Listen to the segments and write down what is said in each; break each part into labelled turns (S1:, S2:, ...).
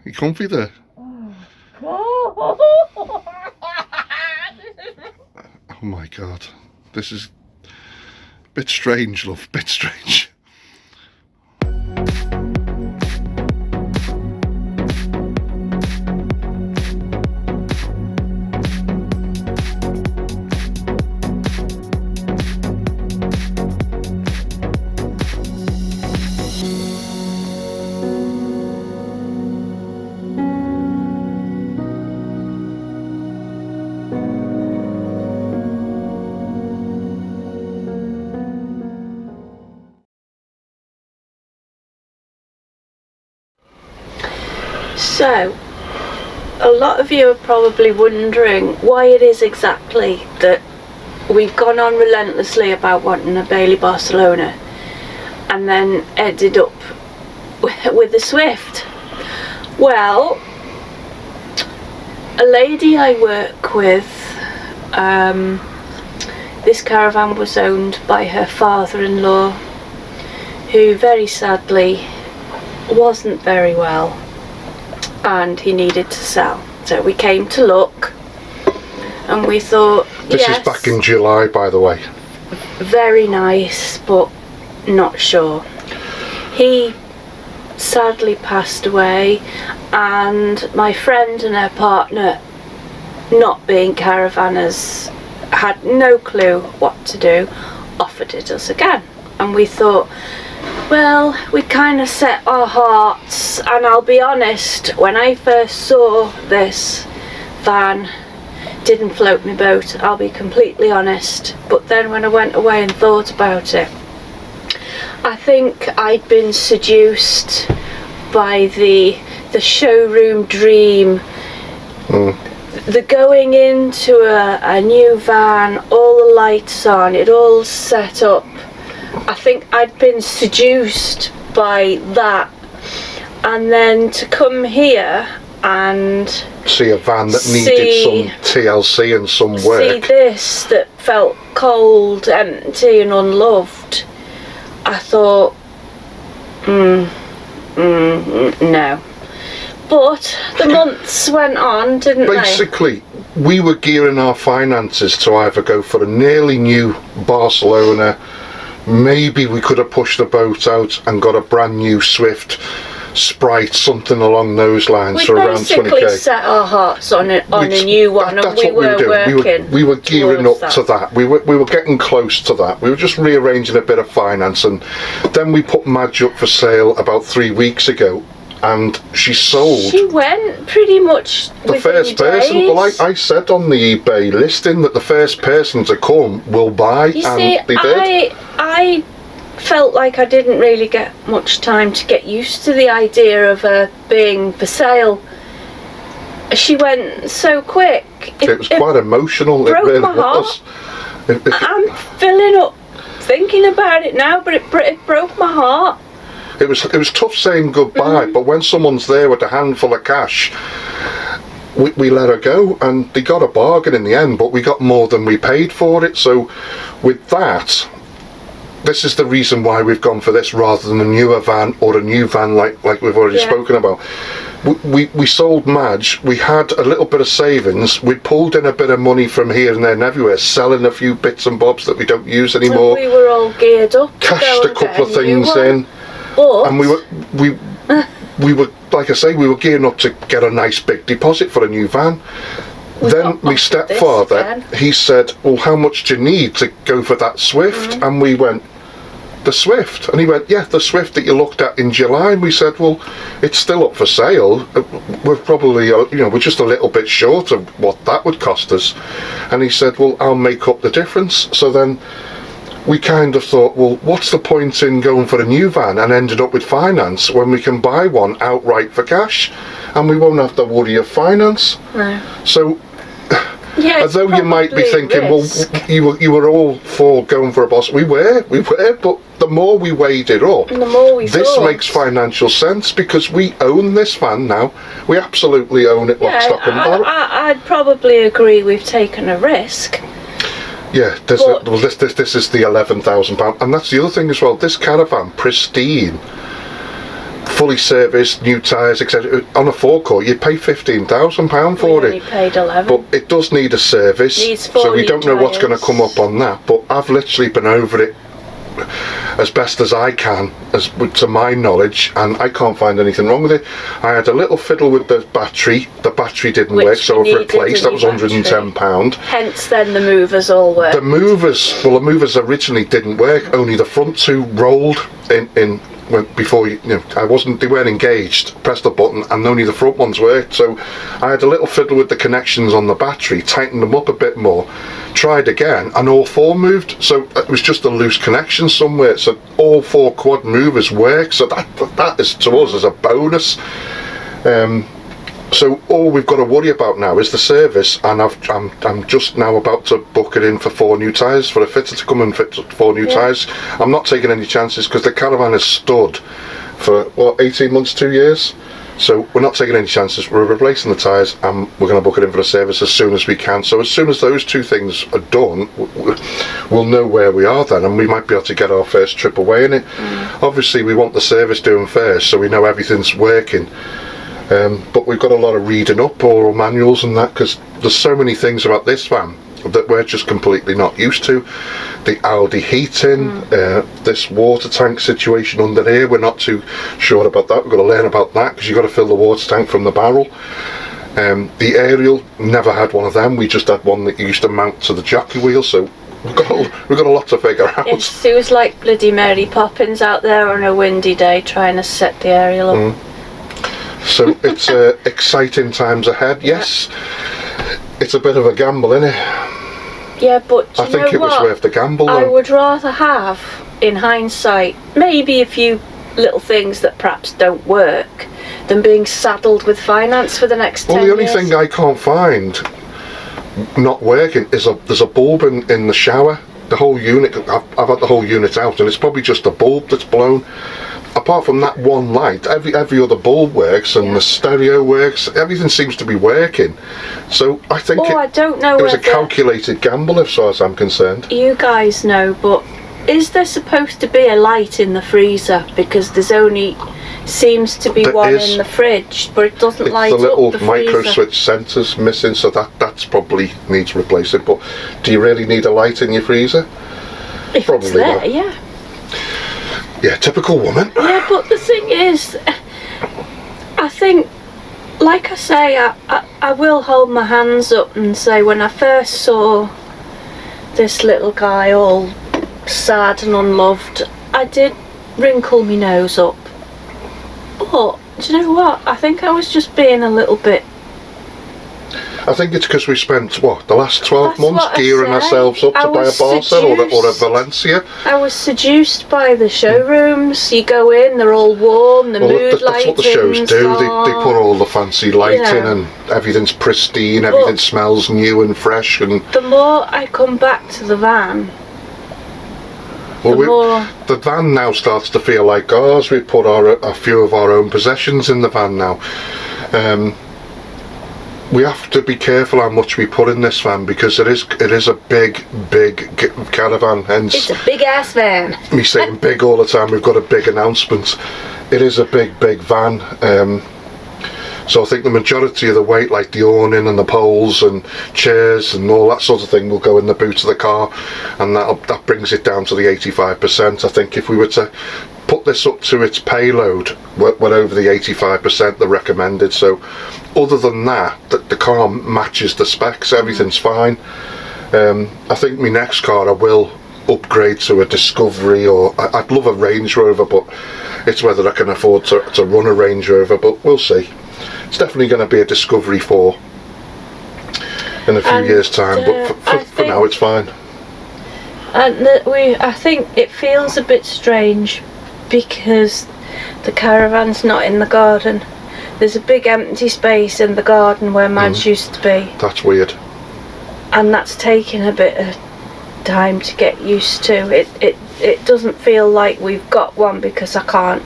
S1: You comfy there?
S2: Oh
S1: my God. This is a bit strange, love. Bit strange.
S2: So, a lot of you are probably wondering why it is exactly that we've gone on relentlessly about wanting a Bailey Barcelona and then ended up with a Swift. Well, a lady I work with, this caravan was owned by her father-in-law, who very sadly wasn't very well and he needed to sell. So we came to look and we thought,
S1: this is back in July, by the way.
S2: Very nice, but not sure. He sadly passed away, and my friend and her partner, not being caravanners, had no clue what to do, offered it us again. And we thought, well, we kind of set our hearts, and I'll be honest, when I first saw this van, didn't float my boat, I'll be completely honest. But then when I went away and thought about it, I think I'd been seduced by the showroom dream, the going into a new van, all the lights on, it all set up. I think I'd been seduced by that, and then to come here and
S1: see a van that needed some TLC and some work.
S2: See this that felt cold, empty and unloved. I thought, no. But the months went on, didn't they?
S1: Basically, we were gearing our finances to either go for a nearly new Barcelona. Maybe we could have pushed the boat out and got a brand new Swift, Sprite, something along those lines for around 20k.
S2: We basically set our hearts on a new one, and we were working.
S1: We were gearing up to that. We were getting close to that. We were just rearranging a bit of finance, and then we put Madge up for sale about 3 weeks ago, and she sold.
S2: She went pretty much
S1: the first person. Well, I said on the eBay listing that the first person to come will buy,
S2: you
S1: and
S2: see,
S1: they did.
S2: I felt like I didn't really get much time to get used to the idea of her being for sale. She went so quick.
S1: It was quite emotional. It really was.
S2: I'm filling up thinking about it now, but it broke my heart.
S1: It was tough saying goodbye, but when someone's there with a handful of cash, we let her go, and they got a bargain in the end, but we got more than we paid for it. So with that, this is the reason why we've gone for this rather than a newer van or a new van like we've already spoken about. We sold Madge, we had a little bit of savings, we pulled in a bit of money from here and there and everywhere, selling a few bits and bobs that we don't use anymore.
S2: We were all geared up.
S1: Cashed a couple of things in.
S2: But
S1: and we were, like I say, we were gearing up to get a nice big deposit for a new van. Then my stepfather, he said, well, how much do you need to go for that Swift? And we went, the Swift? And he went, yeah, the Swift that you looked at in July. And we said, well, it's still up for sale. We're probably, we're just a little bit short of what that would cost us. And he said, well, I'll make up the difference. So then we kind of thought, well, what's the point in going for a new van and ended up with finance when we can buy one outright for cash and we won't have to worry of finance?
S2: No.
S1: So,
S2: yeah,
S1: although you might be thinking,
S2: risk.
S1: Well, you were all for going for a boss. We were, but the more we weighed it up,
S2: the more
S1: this makes financial sense because we own this van now. We absolutely own it, lock, stock and barrel.
S2: I'd probably agree we've taken a risk.
S1: Yeah, this is the £11,000, and that's the other thing as well. This caravan, pristine, fully serviced, new tyres, etc. On a forecourt, you'd pay £15,000 for
S2: we
S1: it.
S2: only paid 11.
S1: But it does need a service,
S2: Needs 4
S1: so we
S2: new
S1: don't know what's going to
S2: tyres.
S1: come up on that. But I've literally been over it as best as I can, as to my knowledge, and I can't find anything wrong with it. I had a little fiddle with the battery didn't
S2: Which
S1: work, so
S2: you
S1: I've
S2: needed
S1: replaced.
S2: a
S1: That
S2: new
S1: was £110.
S2: Hence then the movers all work.
S1: The movers originally didn't work, only the front two rolled in before they weren't engaged. Pressed the button and only the front ones worked. So I had a little fiddle with the connections on the battery, tightened them up a bit more, tried again, and all 4 moved. So it was just a loose connection somewhere. So all 4 quad movers work. So that is, to us, as a bonus. So all we've got to worry about now is the service, and I'm just now about to book it in for 4 new tyres, for a fitter to come and fit 4 new tyres. I'm not taking any chances because the Caravan has stood for 18 months, 2 years. So we're not taking any chances. We're replacing the tyres, and we're going to book it in for a service as soon as we can. So as soon as those 2 things are done, we'll know where we are then, and we might be able to get our first trip away in it. Obviously we want the service doing first, so we know everything's working. But we've got a lot of reading up, oral manuals and that, because there's so many things about this van that we're just completely not used to. The Aldi heating, this water tank situation under here, we're not too sure about that. We've got to learn about that, because you've got to fill the water tank from the barrel. The aerial, never had one of them. We just had one that used to mount to the jockey wheel, so we've got a lot to figure out.
S2: It was like bloody Mary Poppins out there on a windy day trying to set the aerial up.
S1: So it's exciting times ahead. Yes, it's a bit of a gamble, isn't it?
S2: Yeah, but
S1: I think it was worth the gamble.
S2: I would rather have, in hindsight, maybe a few little things that perhaps don't work than being saddled with finance for the next 10 years.
S1: Well, the only thing I can't find not working is there's a bulb in the shower. The whole unit, I've had the whole unit out, and it's probably just a bulb that's blown. Apart from that one light, every other bulb works, and the stereo works. Everything seems to be working. So I think
S2: I don't know
S1: it was a calculated gamble, as far as I'm concerned.
S2: You guys know, but is there supposed to be a light in the freezer? Because there's only seems to be one in the fridge, but it doesn't light up the freezer.
S1: The little micro switch sensors missing, so that's probably needs replacing. But do you really need a light in your freezer?
S2: If probably it's there, not. Yeah.
S1: Yeah, typical woman.
S2: Yeah, but the thing is, I think, like I say, I will hold my hands up and say, when I first saw this little guy all sad and unloved, I did wrinkle my nose up. But, do you know what? I think I was just being a little bit...
S1: I think it's because we spent, the last 12 months gearing ourselves up to buy a Barca or a Valencia.
S2: I was seduced by the showrooms. You go in, they're all warm, the mood lighting. That's what the shows do.
S1: They put all the fancy lighting and everything's pristine, everything smells new and fresh. And
S2: the more I come back to the van,
S1: the van now starts to feel like ours. We put a few of our own possessions in the van now. We have to be careful how much we put in this van, because it is a big caravan. Hence,
S2: it's a big ass van.
S1: Me saying big all the time. We've got a big announcement. It is a big van. So I think the majority of the weight, like the awning and the poles and chairs and all that sort of thing, will go in the boot of the car, and that brings it down to the 85%. I think if we were to put this up to its payload, we're over the 85% the recommended. So other than that, the car matches the specs, everything's fine. I think my next car I will upgrade to a Discovery, or I'd love a Range Rover, but it's whether I can afford to run a Range Rover, but we'll see. It's definitely going to be a Discovery 4 in a few years time, but for now it's fine.
S2: And I think it feels a bit strange because the Caravan's not in the garden. There's a big empty space in the garden where Madge used to be.
S1: That's weird.
S2: And that's taken a bit of time to get used to. It doesn't feel like we've got one because I can't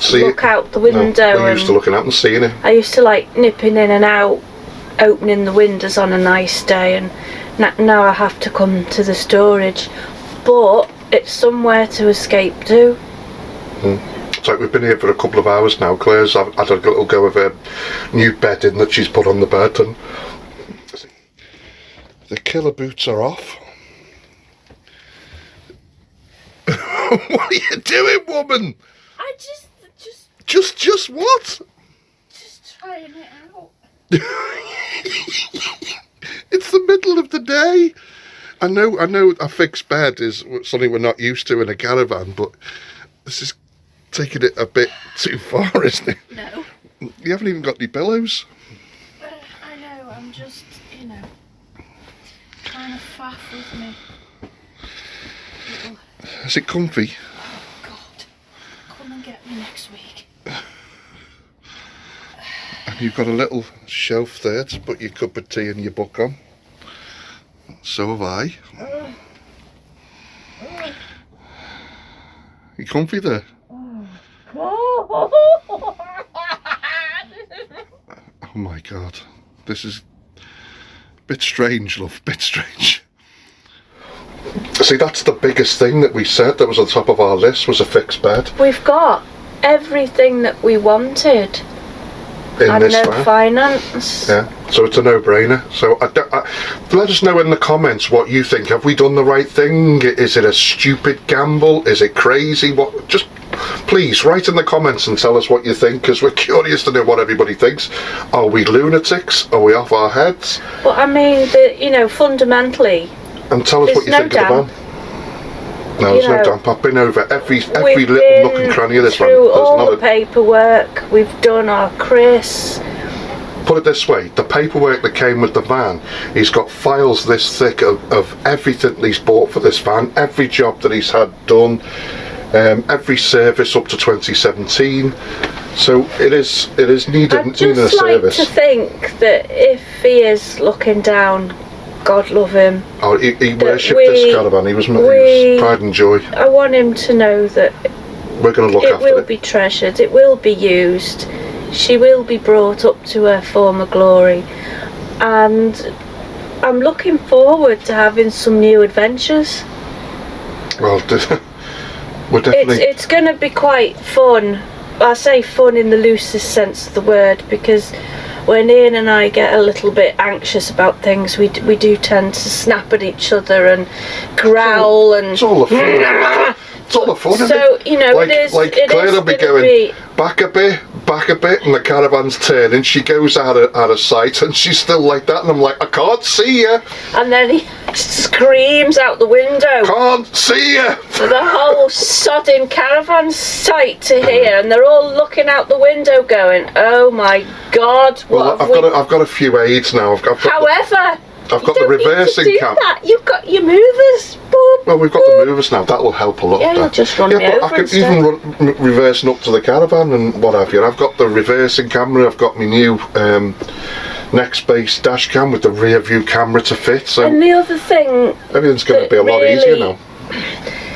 S1: see
S2: look out the window.
S1: No, we're used to looking out and seeing it.
S2: I used to like nipping in and out, opening the windows on a nice day, and now I have to come to the storage. But it's somewhere to escape to.
S1: So we've been here for a couple of hours now. Claire's had a little go of a new bedding that she's put on the bed, and the killer boots are off. What are you doing, woman?
S2: I
S1: Just what?
S2: just trying it out.
S1: It's the middle of the day. I know a fixed bed is something we're not used to in a caravan, but this is taking it a bit too far, isn't it?
S2: No.
S1: You haven't even got any pillows.
S2: I know, I'm just, trying to faff with me.
S1: Is it comfy?
S2: Oh God, come and get me next week.
S1: And you've got a little shelf there to put your cup of tea and your book on. So have I. You comfy there? Oh my God, this is a bit strange, love, bit strange. See, that's the biggest thing that we said that was on top of our list, was a fixed bed.
S2: We've got everything that we wanted.
S1: In
S2: and
S1: this
S2: no
S1: van.
S2: Finance.
S1: Yeah, so it's a no-brainer. So let us know in the comments what you think. Have we done the right thing? Is it a stupid gamble? Is it crazy? What? Just please write in the comments and tell us what you think, because we're curious to know what everybody thinks. Are we lunatics? Are we off our heads?
S2: Well, I mean, fundamentally.
S1: And tell us what you think of the van. No, there's no damp. I've been over every little nook and cranny of this van.
S2: Through all the paperwork. We've done our Chris.
S1: Put it this way, the paperwork that came with the van, he's got files this thick of everything that he's bought for this van, every job that he's had done, every service up to 2017. So it is needing a service. I'd just like
S2: to think that if he is looking down, God love him.
S1: Oh, he worshipped this caravan. He was pride and joy.
S2: I want him to know that
S1: we're going to look after it.
S2: It will be treasured. It will be used. She will be brought up to her former glory, and I'm looking forward to having some new adventures.
S1: Well, we're definitely.
S2: It's going to be quite fun. I say fun in the loosest sense of the word, because when Ian and I get a little bit anxious about things, we do tend to snap at each other and growl and.
S1: It's all the fun. It's all the fun.
S2: So
S1: Claire will be going back a bit, and the caravan's turning. She goes out of sight, and she's still like that. And I'm like, I can't see you.
S2: And then he screams out the window.
S1: Can't see you.
S2: For the whole sodding caravan sight to hear, and they're all looking out the window, going, "Oh my God!"
S1: I've got a few aids now. I've got the reversing cam.
S2: You've got your movers. Boop,
S1: well, we've got the movers now. That'll help a lot.
S2: Yeah, you'll just run me over.
S1: But I can even run reversing up to the caravan and what have you. I've got the reversing camera. I've got my new next-based dash cam with the rear view camera to fit. So
S2: and the other thing,
S1: everything's going to be a lot easier now.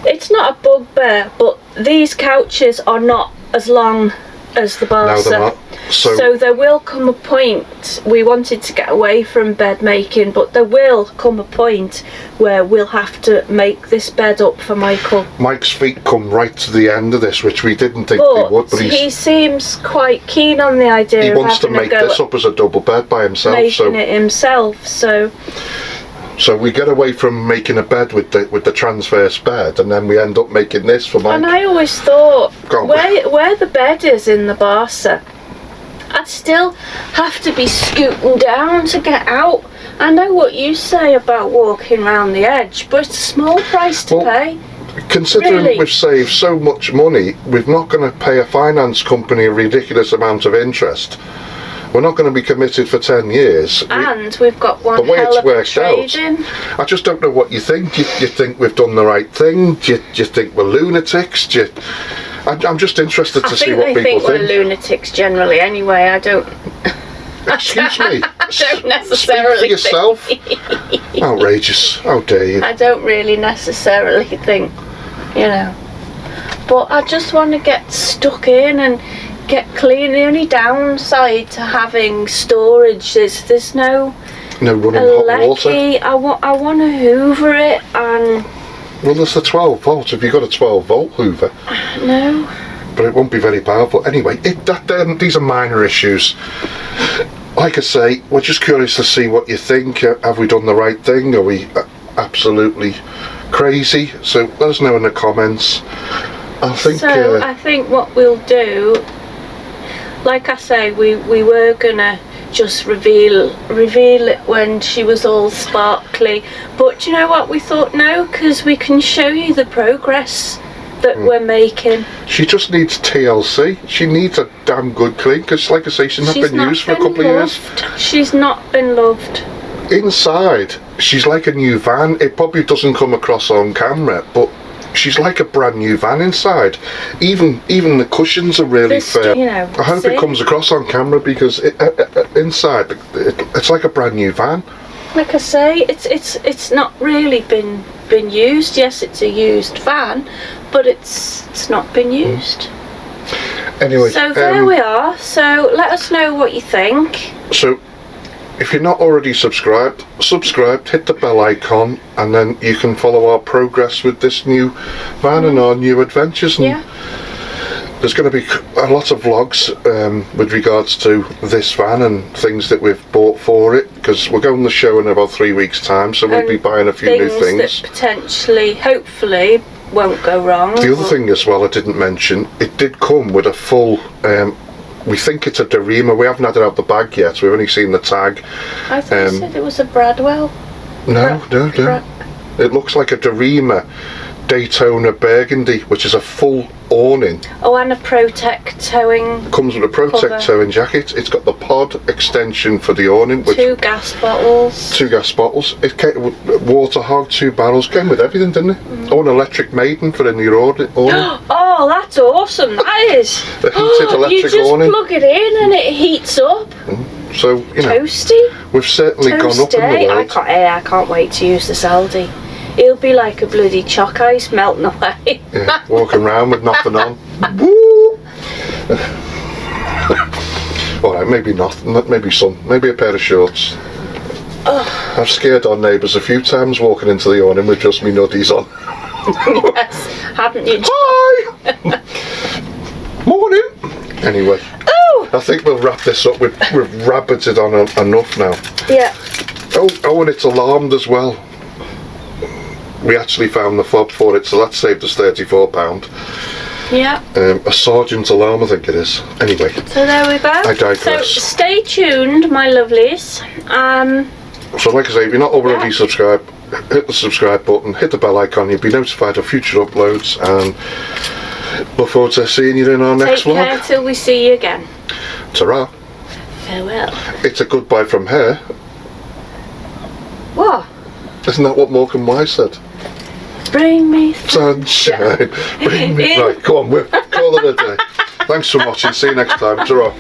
S2: It's not a bugbear, but these couches are not as long as the Barca.
S1: No, they're not.
S2: So there will come a point, we wanted to get away from bed making, but there will come a point where we'll have to make this bed up for Michael.
S1: Mike's feet come right to the end of this, which we didn't think they would, but
S2: he seems quite keen on the idea
S1: he
S2: of
S1: wants to make this up as a double bed by himself.
S2: Making it himself, so
S1: we get away from making a bed with the transverse bed, and then we end up making this for Mike.
S2: And I always thought, where the bed is in the Barca, I'd still have to be scooting down to get out. I know what you say about walking round the edge, but it's a small price to pay.
S1: Considering we've saved so much money, we're not going to pay a finance company a ridiculous amount of interest. We're not going to be committed for 10 years.
S2: And we've got one hell of a trade-in.
S1: I just don't know what you think. Do you think we've done the right thing? Do you think we're lunatics? I'm just interested to see what people think.
S2: I think we're lunatics generally anyway. I don't...
S1: Excuse me.
S2: I don't necessarily
S1: speak for yourself. Outrageous. How dare you.
S2: I don't really necessarily think, But I just want to get stuck in and get clean. The only downside to having storage is there's no
S1: running hot water.
S2: I want to hoover it and...
S1: Well, there's the 12 volt. Have you got a 12 volt hoover?
S2: No.
S1: but it won't be very powerful. Anyway, these are minor issues. Like I say, we're just curious to see what you think. Have we done the right thing? Are we absolutely crazy? So let us know in the comments. I think
S2: what we'll do, like I say, we were gonna just reveal it when she was all sparkly, but do you know what, we thought no, because we can show you the progress that we're making.
S1: She just needs TLC. She needs a damn good clean, because like I say, she's not been used for a couple of years.
S2: She's not been loved.
S1: Inside, she's like a new van. It probably doesn't come across on camera, but she's like a brand new van inside. Even the cushions are really fair. I hope it comes across on camera, because inside it's like a brand new van.
S2: Like I say, it's not really been used. Yes, it's a used van, but it's not been used.
S1: Anyway,
S2: so there we are. So let us know what you think.
S1: So if you're not already subscribed, hit the bell icon, and then you can follow our progress with this new van and our new adventures. And there's going to be a lot of vlogs with regards to this van and things that we've bought for it, because we're going to the show in about 3 weeks' time, so we'll be buying a few new things
S2: that potentially, hopefully, won't go wrong.
S1: The other thing as well I didn't mention, it did come with a full we think it's a Derima. We haven't had it out the bag yet. We've only seen the tag.
S2: I thought you said it was a Bradwell.
S1: No. It looks like a Derima Daytona Burgundy, which is a full awning.
S2: Oh, and a Protect towing.
S1: Comes with a Protect towing jacket. It's got the pod extension for the awning. Which
S2: 2 gas bottles.
S1: 2 gas bottles. It came with water hog, 2 barrels. Came with everything, didn't it? Oh, an electric maiden for in your awning.
S2: Oh, that's awesome. That is.
S1: The heated electric
S2: you just
S1: awning.
S2: Plug it in and it heats up.
S1: So, you know.
S2: Toasty.
S1: We've certainly gone up in the world.
S2: I can't wait to use this Aldi. He'll be like a bloody chalk ice melting away.
S1: Yeah, walking around with nothing on. Woo! Alright, maybe nothing, maybe maybe a pair of shorts. I've scared our neighbours a few times walking into the awning with just me nuddies on.
S2: Yes, haven't you?
S1: Hi! Morning! Anyway, I think we'll wrap this up. We've rabbited on enough now.
S2: Yeah.
S1: Oh, and it's alarmed as well. We actually found the fob for it, so that saved us £34.
S2: Yeah.
S1: A sergeant alarm, I think it is. Anyway.
S2: So there we go.
S1: I digress.
S2: So stay tuned, my lovelies.
S1: So like I say, if you're not already subscribed, hit the subscribe button, hit the bell icon, you'll be notified of future uploads, and look forward to seeing you in our next vlog.
S2: Take care till we see you again.
S1: Ta-ra.
S2: Farewell.
S1: It's a goodbye from her.
S2: What?
S1: Isn't that what Morecambe Wise said?
S2: Bring me
S1: sunshine. Bring me... Right, come on, we'll call it a day. Thanks for watching. See you next time. Ta-ra.